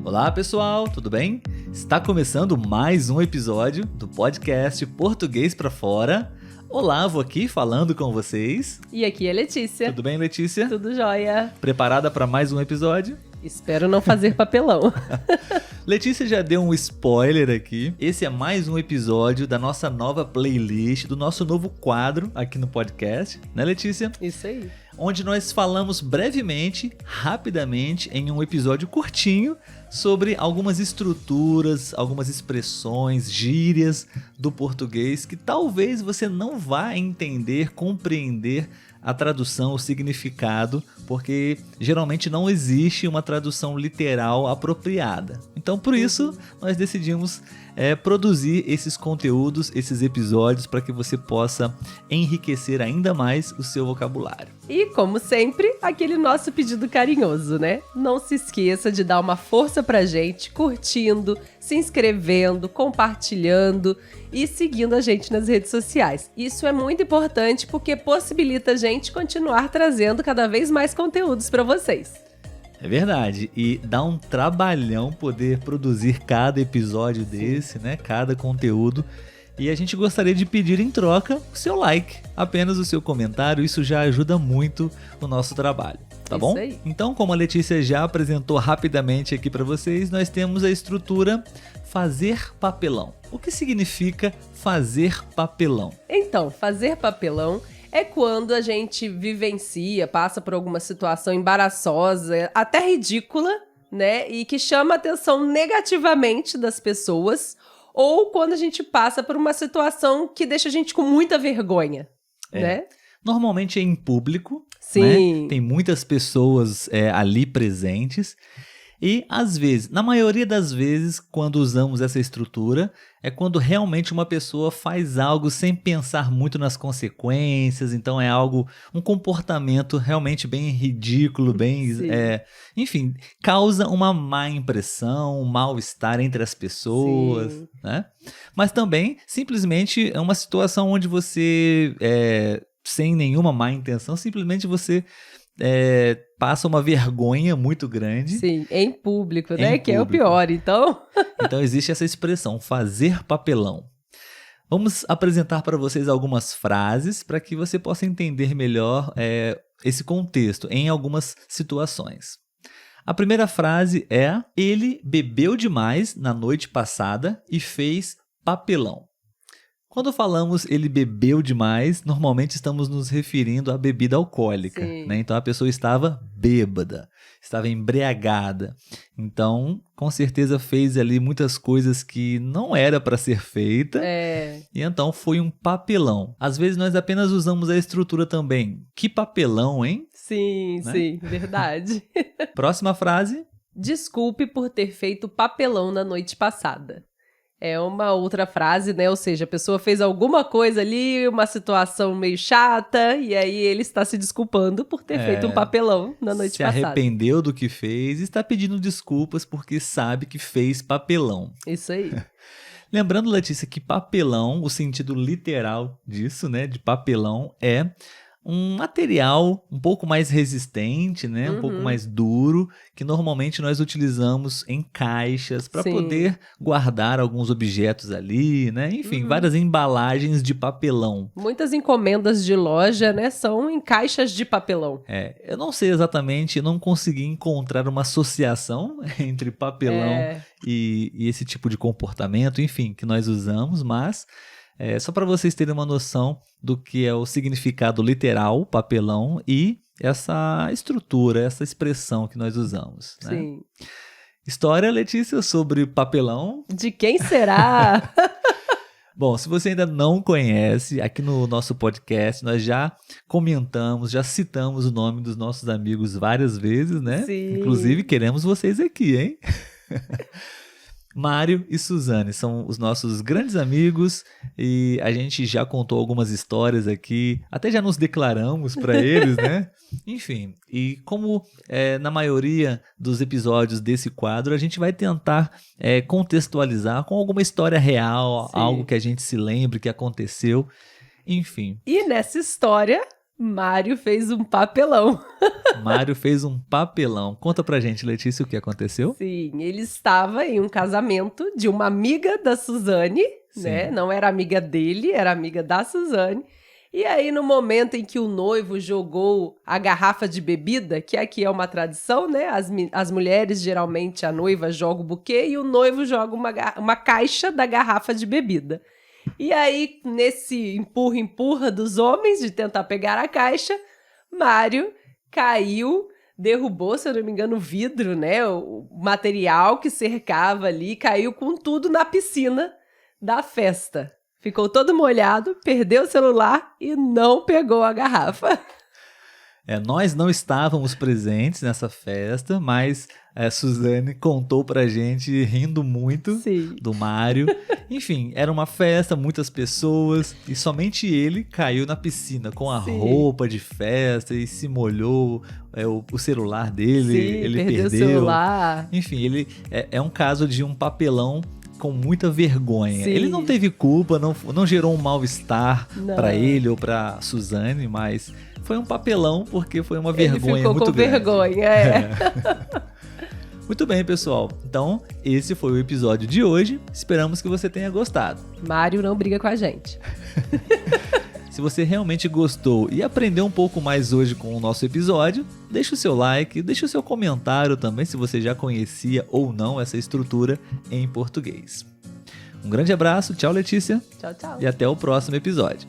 Olá pessoal, tudo bem? Está começando mais um episódio do podcast Português pra Fora. Olavo aqui falando com vocês. E aqui é Letícia. Tudo bem, Letícia? Tudo jóia. Preparada para mais um episódio? Espero não fazer papelão. Letícia já deu um spoiler aqui. Esse é mais um episódio da nossa nova playlist, do nosso novo quadro aqui no podcast, né, Letícia? Isso aí. Onde nós falamos brevemente, rapidamente, em um episódio curtinho, sobre algumas estruturas, algumas expressões, gírias do português que talvez você não vá entender, compreender a tradução, o significado, porque geralmente não existe uma tradução literal apropriada. Então, por isso, nós decidimos produzir esses conteúdos, esses episódios, para que você possa enriquecer ainda mais o seu vocabulário. E, como sempre, aquele nosso pedido carinhoso, né? Não se esqueça de dar uma força pra gente, curtindo, se inscrevendo, compartilhando e seguindo a gente nas redes sociais. Isso é muito importante porque possibilita a gente continuar trazendo cada vez mais conteúdos para vocês. É verdade, e dá um trabalhão poder produzir cada episódio desse, né? Cada conteúdo. E a gente gostaria de pedir em troca o seu like, apenas o seu comentário, isso já ajuda muito o nosso trabalho, tá Isso bom? aí. Então, como a Letícia já apresentou rapidamente aqui para vocês, nós temos a estrutura fazer papelão. O que significa fazer papelão? Então, fazer papelão é quando a gente vivencia, passa por alguma situação embaraçosa, até ridícula, né? E que chama a atenção negativamente das pessoas, ou quando a gente passa por uma situação que deixa a gente com muita vergonha, né? Normalmente é em público, Sim. né? Tem muitas pessoas ali presentes. E, às vezes, na maioria das vezes, quando usamos essa estrutura, é quando realmente uma pessoa faz algo sem pensar muito nas consequências, então é um comportamento realmente bem ridículo, enfim, causa uma má impressão, um mal-estar entre as pessoas, Sim. né? Mas também, simplesmente, é uma situação onde você, sem nenhuma má intenção, simplesmente você passa uma vergonha muito grande. Sim, em público, né? Em Que é o público. pior, então. Então existe essa expressão, fazer papelão. Vamos apresentar para vocês algumas frases para que você possa entender melhor esse contexto em algumas situações. A primeira frase é: ele bebeu demais na noite passada e fez papelão. Quando falamos ele bebeu demais, normalmente estamos nos referindo à bebida alcoólica, né? Então a pessoa estava bêbada, estava embriagada. Então, com certeza fez ali muitas coisas que não era para ser feita. E então foi um papelão. Às vezes nós apenas usamos a estrutura também. Que papelão, hein? Sim, Né? sim, verdade. Próxima frase. Desculpe por ter feito papelão na noite passada. É uma outra frase, né? Ou seja, a pessoa fez alguma coisa ali, uma situação meio chata, e aí ele está se desculpando por ter feito um papelão na noite Se passada. arrependeu do que fez e está pedindo desculpas porque sabe que fez papelão. Isso aí. Lembrando, Letícia, que papelão, o sentido literal disso, né, de papelão, é um material um pouco mais resistente, né, um pouco mais duro, que normalmente nós utilizamos em caixas para Sim. poder guardar alguns objetos ali, né, enfim, várias embalagens de papelão. Muitas encomendas de loja, né, são em caixas de papelão. Eu não sei exatamente, eu não consegui encontrar uma associação entre papelão e esse tipo de comportamento, enfim, que nós usamos, mas só para vocês terem uma noção do que é o significado literal, papelão, e essa estrutura, essa expressão que nós usamos. Né? Sim. História, Letícia, sobre papelão. De quem será? Bom, se você ainda não conhece, aqui no nosso podcast nós já comentamos, já citamos o nome dos nossos amigos várias vezes, né? Sim. Inclusive, queremos vocês aqui, hein? Mário e Suzane são os nossos grandes amigos e a gente já contou algumas histórias aqui, até já nos declaramos para eles, né? Enfim, e como na maioria dos episódios desse quadro, a gente vai tentar contextualizar com alguma história real, Sim. algo que a gente se lembre que aconteceu, enfim. E nessa história, Mário fez um papelão. Mário fez um papelão. Conta pra gente, Letícia, o que aconteceu? Sim, ele estava em um casamento de uma amiga da Suzane, né? Não era amiga dele, era amiga da Suzane. E aí, no momento em que o noivo jogou a garrafa de bebida, que aqui é uma tradição, né? As mulheres, geralmente, a noiva joga o buquê e o noivo joga uma caixa da garrafa de bebida. E aí, nesse empurra-empurra dos homens de tentar pegar a caixa, Mário caiu, derrubou, se eu não me engano, o vidro, né? O material que cercava ali, caiu com tudo na piscina da festa. Ficou todo molhado, perdeu o celular e não pegou a garrafa. Nós não estávamos presentes nessa festa, mas a Suzane contou pra gente, rindo muito, Sim. do Mário. Enfim, era uma festa, muitas pessoas, e somente ele caiu na piscina com a Sim. roupa de festa e se molhou, o celular dele, Sim, ele perdeu o perdeu. celular. Enfim, ele é um caso de um papelão com muita vergonha. Sim. Ele não teve culpa, não gerou um mal-estar Não. pra ele ou pra Suzane, mas foi um papelão porque foi uma Ele vergonha ficou muito com grande. vergonha, Muito bem, pessoal. Então, esse foi o episódio de hoje. Esperamos que você tenha gostado. Mário não briga com a gente. Se você realmente gostou e aprendeu um pouco mais hoje com o nosso episódio, deixa o seu like, deixa o seu comentário também se você já conhecia ou não essa estrutura em português. Um grande abraço, tchau Letícia, Tchau, tchau. e até o próximo episódio.